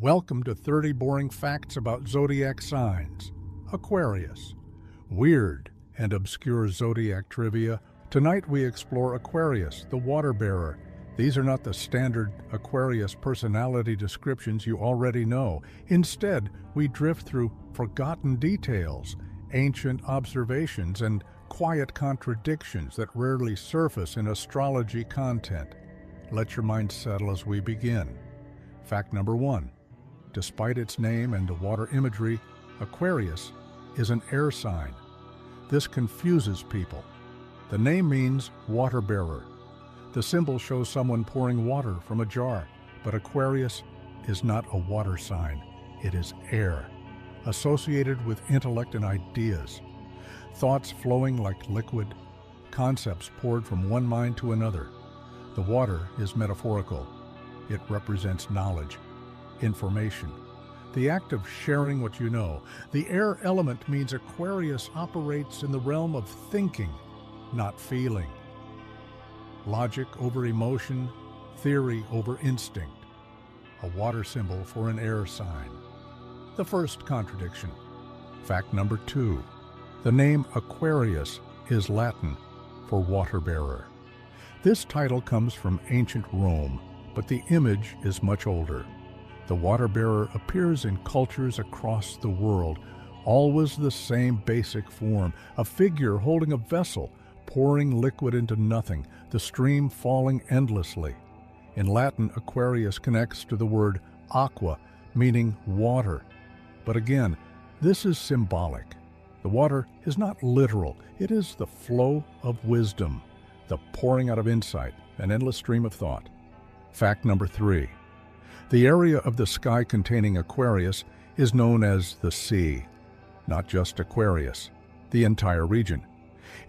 Welcome to 30 Boring Facts About Zodiac Signs. Aquarius. Weird and obscure zodiac trivia. Tonight we explore Aquarius, the water bearer. These are not the standard Aquarius personality descriptions you already know. Instead, we drift through forgotten details, ancient observations, and quiet contradictions that rarely surface in astrology content. Let your mind settle as we begin. Fact number 1. Despite its name and the water imagery, Aquarius is an air sign. This confuses people. The name means water bearer. The symbol shows someone pouring water from a jar, but Aquarius is not a water sign. It is air, associated with intellect and ideas. Thoughts flowing like liquid, concepts poured from one mind to another. The water is metaphorical. It represents knowledge, information, the act of sharing what you know. The air element means Aquarius operates in the realm of thinking, not feeling. Logic over emotion, theory over instinct. A water symbol for an air sign. The first contradiction. Fact number 2. The name Aquarius is Latin for water bearer. This title comes from ancient Rome, but the image is much older. The water bearer appears in cultures across the world, always the same basic form, a figure holding a vessel, pouring liquid into nothing, the stream falling endlessly. In Latin, Aquarius connects to the word aqua, meaning water. But again, this is symbolic. The water is not literal. It is the flow of wisdom, the pouring out of insight, an endless stream of thought. Fact number 3. The area of the sky containing Aquarius is known as the sea. Not just Aquarius, the entire region.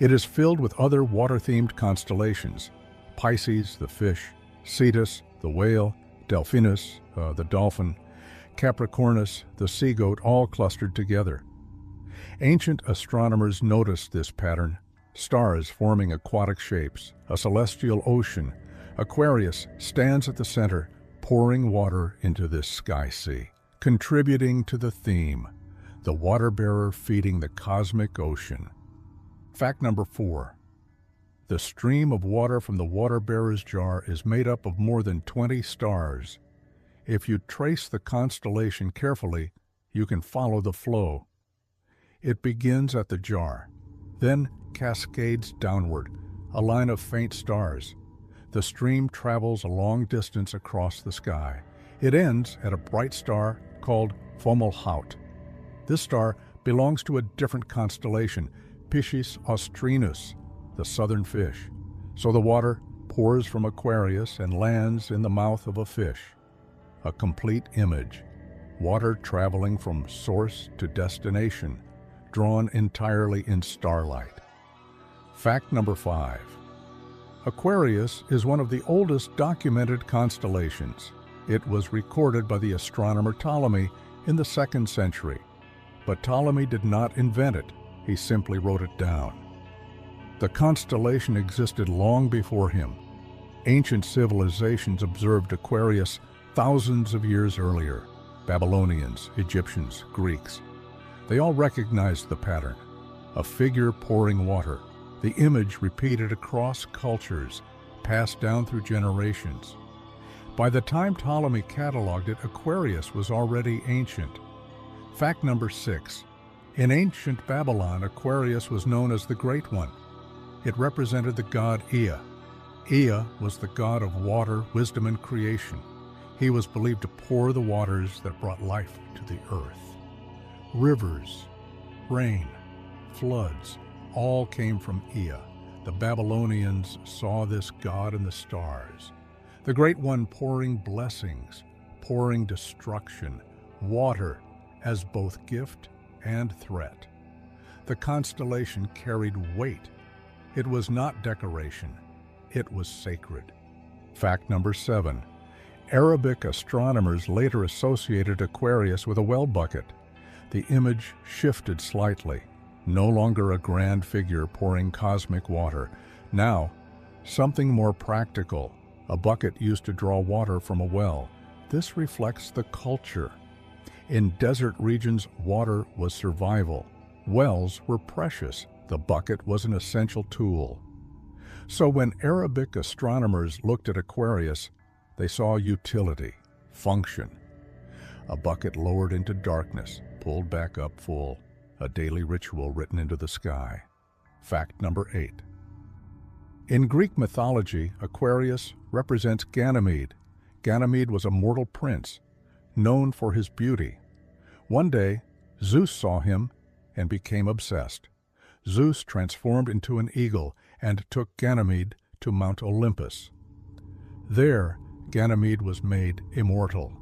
It is filled with other water-themed constellations. Pisces, the fish, Cetus, the whale, Delphinus, the dolphin, Capricornus, the sea goat, all clustered together. Ancient astronomers noticed this pattern. Stars forming aquatic shapes, a celestial ocean. Aquarius stands at the center, pouring water into this sky sea, contributing to the theme, the water bearer feeding the cosmic ocean. Fact number 4. The stream of water from the water bearer's jar is made up of more than 20 stars. If you trace the constellation carefully, you can follow the flow. It begins at the jar, then cascades downward, a line of faint stars. The stream travels a long distance across the sky. It ends at a bright star called Fomalhaut. This star belongs to a different constellation, Piscis Austrinus, the southern fish. So the water pours from Aquarius and lands in the mouth of a fish. A complete image. Water traveling from source to destination, drawn entirely in starlight. Fact number 5. Aquarius is one of the oldest documented constellations. It was recorded by the astronomer Ptolemy in the 2nd century. But Ptolemy did not invent it. He simply wrote it down. The constellation existed long before him. Ancient civilizations observed Aquarius thousands of years earlier. Babylonians, Egyptians, Greeks. They all recognized the pattern. A figure pouring water. The image repeated across cultures, passed down through generations. By the time Ptolemy cataloged it, Aquarius was already ancient. Fact number 6. In ancient Babylon, Aquarius was known as the Great One. It represented the god Ea. Ea was the god of water, wisdom, and creation. He was believed to pour the waters that brought life to the earth. Rivers, rain, floods, all came from Ea. The Babylonians saw this god in the stars. The Great One pouring blessings, pouring destruction, water as both gift and threat. The constellation carried weight. It was not decoration. It was sacred. Fact number 7. Arabic astronomers later associated Aquarius with a well bucket. The image shifted slightly. No longer a grand figure pouring cosmic water. Now, something more practical, a bucket used to draw water from a well. this reflects the culture. In desert regions, water was survival. Wells were precious. The bucket was an essential tool. So when Arabic astronomers looked at Aquarius, they saw utility, function. A bucket lowered into darkness, pulled back up full, a daily ritual written into the sky. Fact number 8. In Greek mythology, Aquarius represents Ganymede. Ganymede was a mortal prince, known for his beauty. One day, Zeus saw him and became obsessed. Zeus transformed into an eagle and took Ganymede to Mount Olympus. There, Ganymede was made immortal.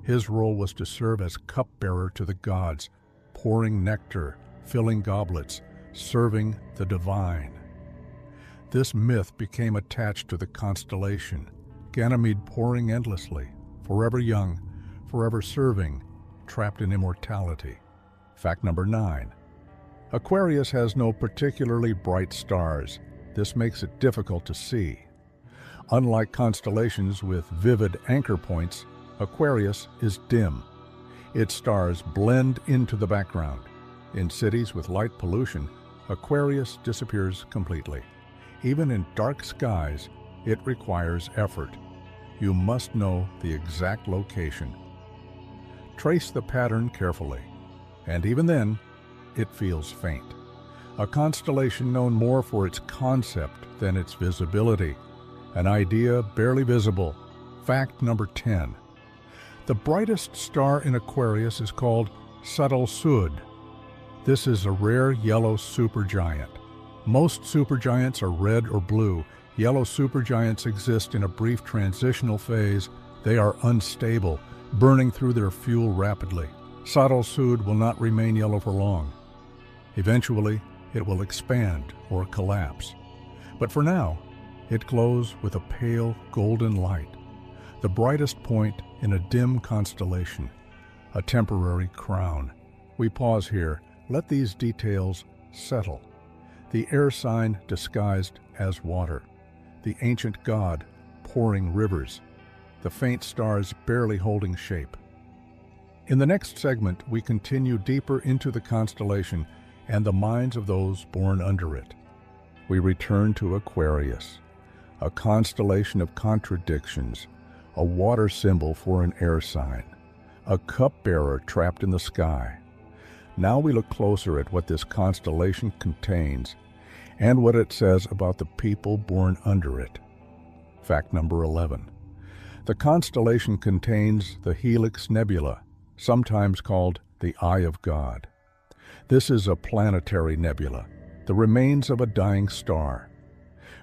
His role was to serve as cupbearer to the gods, pouring nectar, filling goblets, serving the divine. This myth became attached to the constellation, Ganymede pouring endlessly, forever young, forever serving, trapped in immortality. Fact number 9. Aquarius has no particularly bright stars. This makes it difficult to see. Unlike constellations with vivid anchor points, Aquarius is dim. Its stars blend into the background. In cities with light pollution, Aquarius disappears completely. Even in dark skies, it requires effort. You must know the exact location. Trace the pattern carefully, and even then, it feels faint. A constellation known more for its concept than its visibility. An idea barely visible. Fact number 10. The brightest star in Aquarius is called Subtle Sud. This is a rare yellow supergiant. Most supergiants are red or blue. Yellow supergiants exist in a brief transitional phase. They are unstable, burning through their fuel rapidly. Subtle Sud will not remain yellow for long. Eventually, it will expand or collapse. But for now, it glows with a pale golden light, the brightest point in a dim constellation, a temporary crown. We pause here. Let these details settle. The air sign disguised as water, the ancient god pouring rivers, the faint stars barely holding shape. In the next segment, we continue deeper into the constellation and the minds of those born under it. We return to Aquarius, a constellation of contradictions, a water symbol for an air sign, a cupbearer trapped in the sky. Now we look closer at what this constellation contains and what it says about the people born under it. Fact number 11. The constellation contains the Helix Nebula, sometimes called the Eye of God. This is a planetary nebula, the remains of a dying star.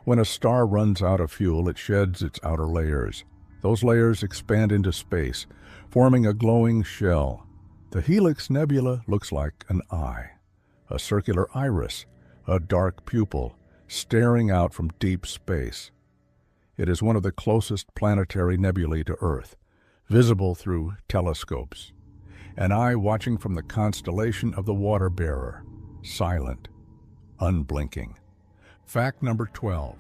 When a star runs out of fuel, it sheds its outer layers. Those layers expand into space, forming a glowing shell. The Helix Nebula looks like an eye, a circular iris, a dark pupil, staring out from deep space. It is one of the closest planetary nebulae to Earth, visible through telescopes. An eye watching from the constellation of the Water Bearer, silent, unblinking. Fact number 12.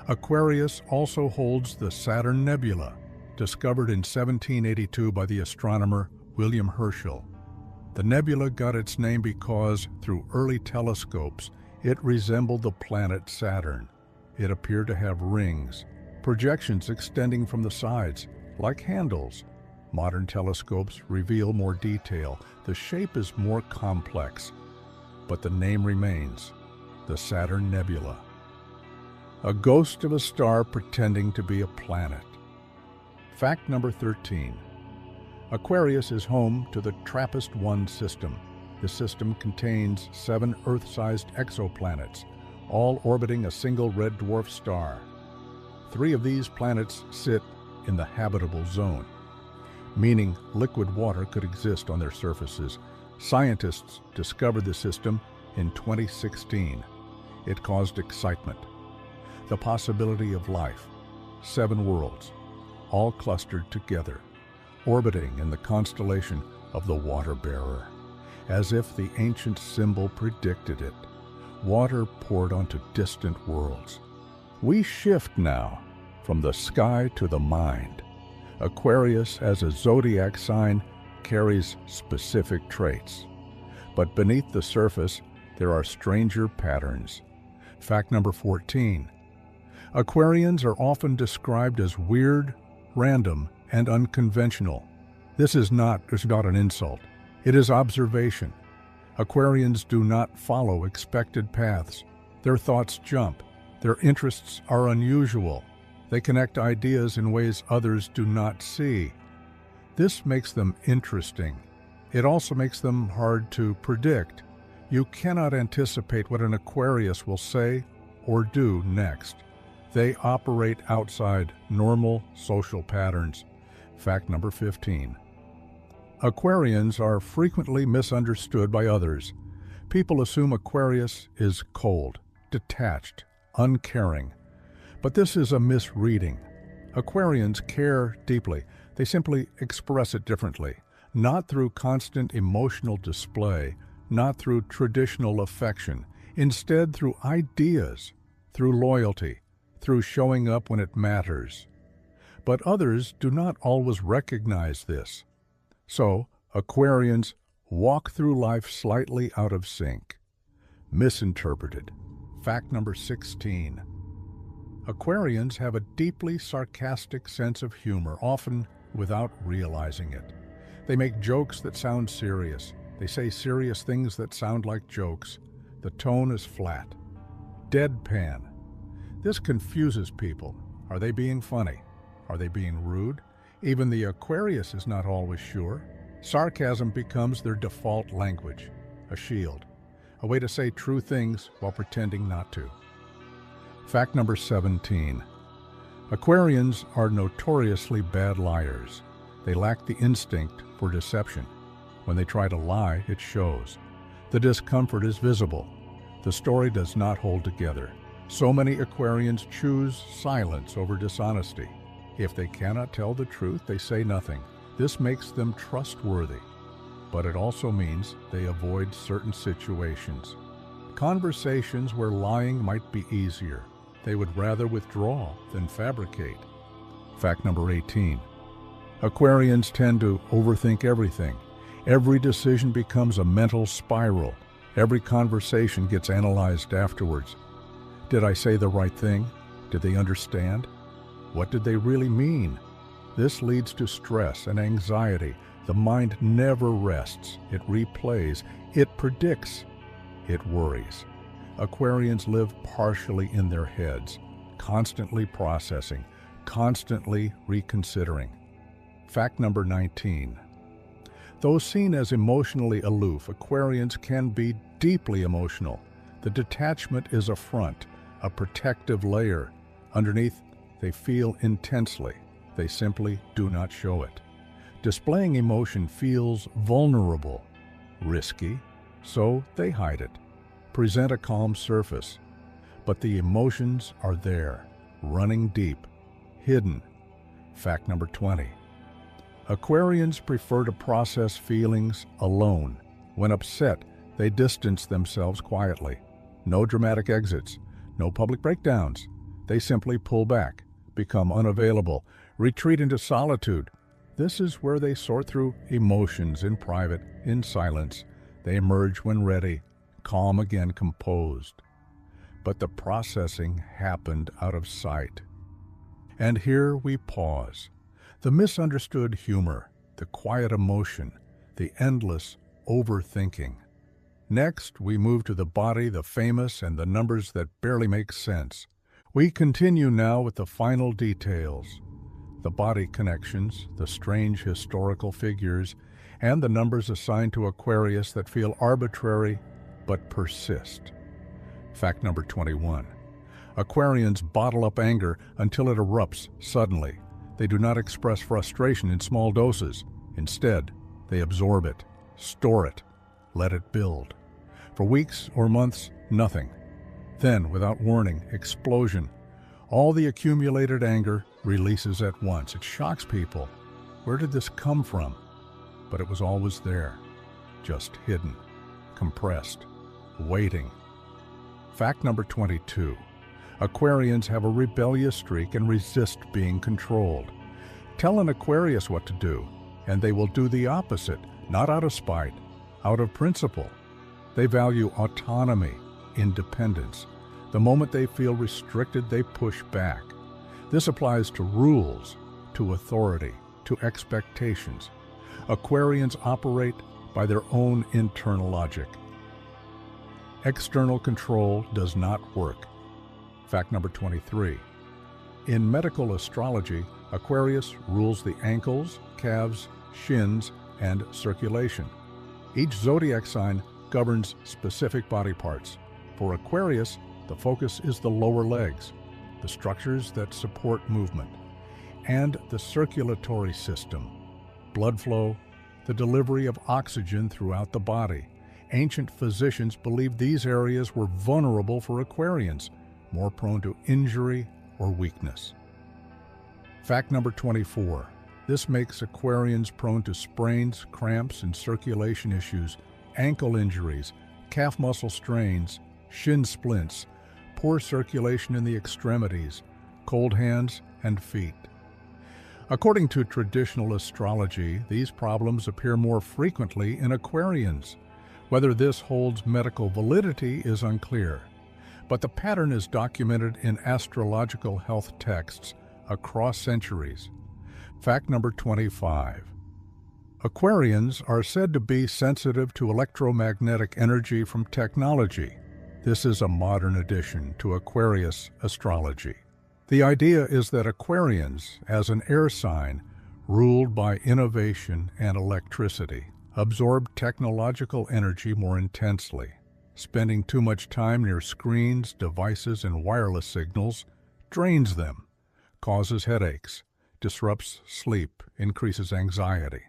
Aquarius also holds the Saturn Nebula, discovered in 1782 by the astronomer William Herschel. The nebula got its name because, through early telescopes, it resembled the planet Saturn. It appeared to have rings, projections extending from the sides, like handles. Modern telescopes reveal more detail. The shape is more complex, but the name remains, the Saturn Nebula. A ghost of a star pretending to be a planet. Fact number 13. Aquarius is home to the TRAPPIST-1 system. The system contains 7 Earth-sized exoplanets, all orbiting a single red dwarf star. 3 of these planets sit in the habitable zone, meaning liquid water could exist on their surfaces. Scientists discovered the system in 2016. It caused excitement. The possibility of life, 7 worlds, all clustered together, orbiting in the constellation of the Water Bearer. As if the ancient symbol predicted it, water poured onto distant worlds. We shift now from the sky to the mind, Aquarius, as a zodiac sign, carries specific traits. But beneath the surface, there are stranger patterns. Fact number 14. Aquarians are often described as weird, random, and unconventional. This is not an insult. It is observation. Aquarians do not follow expected paths. Their thoughts jump. Their interests are unusual. They connect ideas in ways others do not see. This makes them interesting. It also makes them hard to predict. You cannot anticipate what an Aquarius will say or do next. They operate outside normal social patterns. Fact number 15. Aquarians are frequently misunderstood by others. People assume Aquarius is cold, detached, uncaring. But this is a misreading. Aquarians care deeply. They simply express it differently, not through constant emotional display, not through traditional affection, instead through ideas, through loyalty, through showing up when it matters. But others do not always recognize this. So, Aquarians walk through life slightly out of sync. Misinterpreted. Fact number 16. Aquarians have a deeply sarcastic sense of humor, often without realizing it. They make jokes that sound serious. They say serious things that sound like jokes. The tone is flat. Deadpan. This confuses people. Are they being funny? Are they being rude? Even the Aquarius is not always sure. Sarcasm becomes their default language, a shield, a way to say true things while pretending not to. Fact number 17. Aquarians are notoriously bad liars. They lack the instinct for deception. When they try to lie, it shows. The discomfort is visible. The story does not hold together. So many Aquarians choose silence over dishonesty. If they cannot tell the truth, they say nothing. This makes them trustworthy, but it also means they avoid certain situations. Conversations where lying might be easier. They would rather withdraw than fabricate. Fact number 18. Aquarians tend to overthink everything. Every decision becomes a mental spiral. Every conversation gets analyzed afterwards. Did I say the right thing? Did they understand? What did they really mean? This leads to stress and anxiety. The mind never rests. It replays. It predicts. It worries. Aquarians live partially in their heads, constantly processing, constantly reconsidering. Fact number 19. Though seen as emotionally aloof, Aquarians can be deeply emotional. The detachment is a front, a protective layer. Underneath, they feel intensely. They simply do not show it. Displaying emotion feels vulnerable, risky, so they hide it. Present a calm surface. But the emotions are there, running deep, hidden. Fact number 20. Aquarians prefer to process feelings alone. When upset, they distance themselves quietly. No dramatic exits, no public breakdowns. They simply pull back, become unavailable, retreat into solitude. This is where they sort through emotions in private, in silence. They emerge when ready, calm again, composed. But the processing happened out of sight. And here we pause. The misunderstood humor, the quiet emotion, the endless overthinking. Next, we move to the body, the famous, and the numbers that barely make sense. We continue now with the final details. The body connections, the strange historical figures, and the numbers assigned to Aquarius that feel arbitrary but persist. Fact number 21. Aquarians bottle up anger until it erupts suddenly. They do not express frustration in small doses. Instead, they absorb it, store it, let it build. For weeks or months, nothing. Then, without warning, explosion. All the accumulated anger releases at once. It shocks people. Where did this come from? But it was always there, just hidden, compressed, waiting. Fact number 22. Aquarians have a rebellious streak and resist being controlled. Tell an Aquarius what to do, and they will do the opposite, not out of spite, out of principle. They value autonomy, independence. The moment they feel restricted, they push back. This applies to rules, to authority, to expectations. Aquarians operate by their own internal logic. External control does not work. Fact number 23. In medical astrology, Aquarius rules the ankles, calves, shins, and circulation. Each zodiac sign governs specific body parts. For Aquarius, the focus is the lower legs, the structures that support movement, and the circulatory system, blood flow, the delivery of oxygen throughout the body. Ancient physicians believed these areas were vulnerable for Aquarians, more prone to injury or weakness. Fact number 24. This makes Aquarians prone to sprains, cramps, and circulation issues, ankle injuries, calf muscle strains, shin splints, poor circulation in the extremities, cold hands and feet. According to traditional astrology, these problems appear more frequently in Aquarians. Whether this holds medical validity is unclear, but the pattern is documented in astrological health texts across centuries. Fact number 25. Aquarians are said to be sensitive to electromagnetic energy from technology. This is a modern addition to Aquarius astrology. The idea is that Aquarians, as an air sign, ruled by innovation and electricity, absorb technological energy more intensely. Spending too much time near screens, devices, and wireless signals drains them, causes headaches, disrupts sleep, increases anxiety.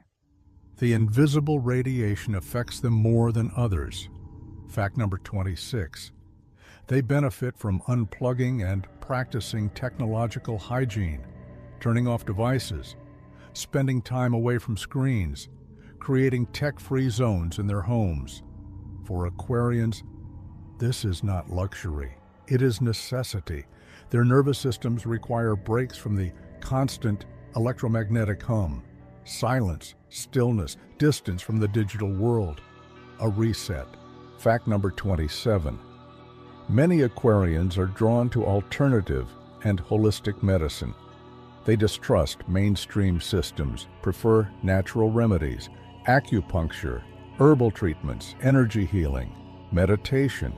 The invisible radiation affects them more than others. Fact number 26. They benefit from unplugging and practicing technological hygiene, turning off devices, spending time away from screens, creating tech-free zones in their homes. For Aquarians, this is not luxury. It is necessity. Their nervous systems require breaks from the constant electromagnetic hum, silence, stillness, distance from the digital world, a reset. Fact number 27. Many Aquarians are drawn to alternative and holistic medicine. They distrust mainstream systems, prefer natural remedies, acupuncture, herbal treatments, energy healing, meditation,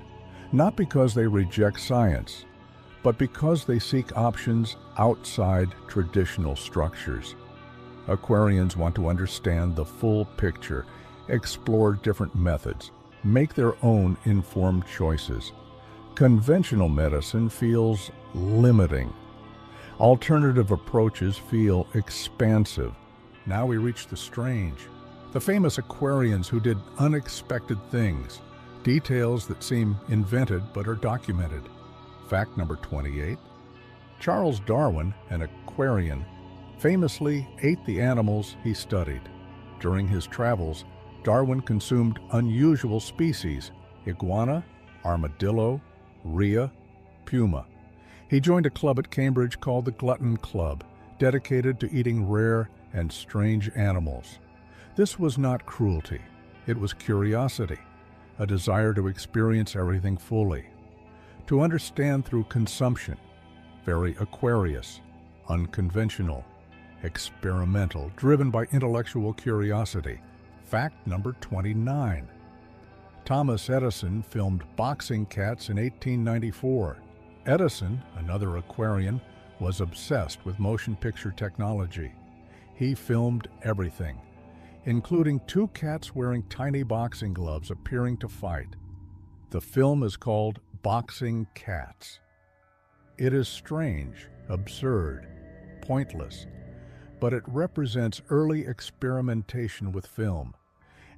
not because they reject science, but because they seek options outside traditional structures. Aquarians want to understand the full picture, explore different methods, make their own informed choices. Conventional medicine feels limiting. Alternative approaches feel expansive. Now we reach the strange. The famous Aquarians who did unexpected things, details that seem invented but are documented. Fact number 28. Charles Darwin, an Aquarian, famously ate the animals he studied. During his travels, Darwin consumed unusual species: iguana, armadillo, rhea, puma. He joined a club at Cambridge called the Glutton Club, dedicated to eating rare and strange animals. This was not cruelty. It was curiosity, a desire to experience everything fully, to understand through consumption. Very Aquarius, unconventional, experimental, driven by intellectual curiosity. Fact number 29. Thomas Edison filmed boxing cats in 1894. Edison, another Aquarian, was obsessed with motion picture technology. He filmed everything, including two cats wearing tiny boxing gloves appearing to fight. The film is called Boxing Cats. It is strange, absurd, pointless, but it represents early experimentation with film.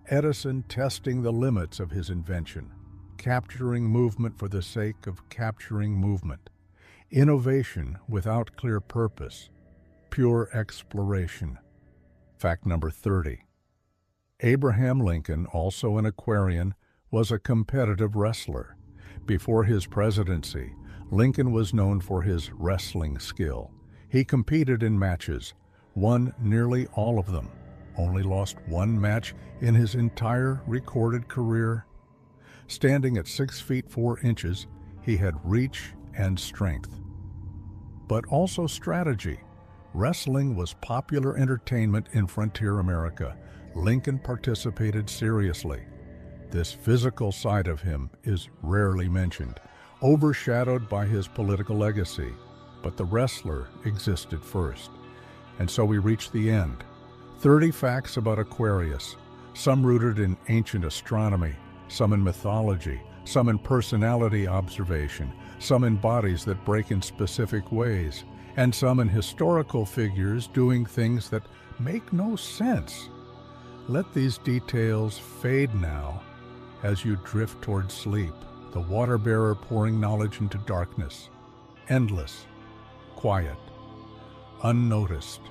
Edison testing the limits of his invention, capturing movement for the sake of capturing movement, innovation without clear purpose, pure exploration. Fact number 30. Abraham Lincoln, also an Aquarian, was a competitive wrestler. Before his presidency, Lincoln was known for his wrestling skill. He competed in matches, won nearly all of them, only lost one match in his entire recorded career. Standing at 6 feet 4 inches, he had reach and strength, but also strategy. Wrestling was popular entertainment in frontier America. Lincoln participated seriously. This physical side of him is rarely mentioned, overshadowed by his political legacy. But the wrestler existed first. And so we reach the end. 30 facts about Aquarius, some rooted in ancient astronomy, some in mythology, some in personality observation, some in bodies that break in specific ways, and some in historical figures doing things that make no sense. Let these details fade now as you drift toward sleep, the water bearer pouring knowledge into darkness, endless, quiet, unnoticed.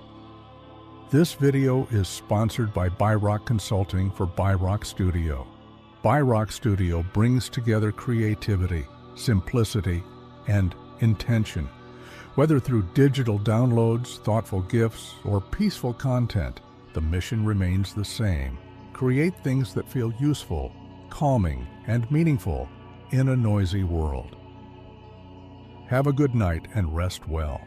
This video is sponsored by Byrock Consulting for Byrock Studio. Byrock Studio brings together creativity, simplicity, and intention. Whether through digital downloads, thoughtful gifts, or peaceful content, the mission remains the same. Create things that feel useful, calming, and meaningful in a noisy world. Have a good night and rest well.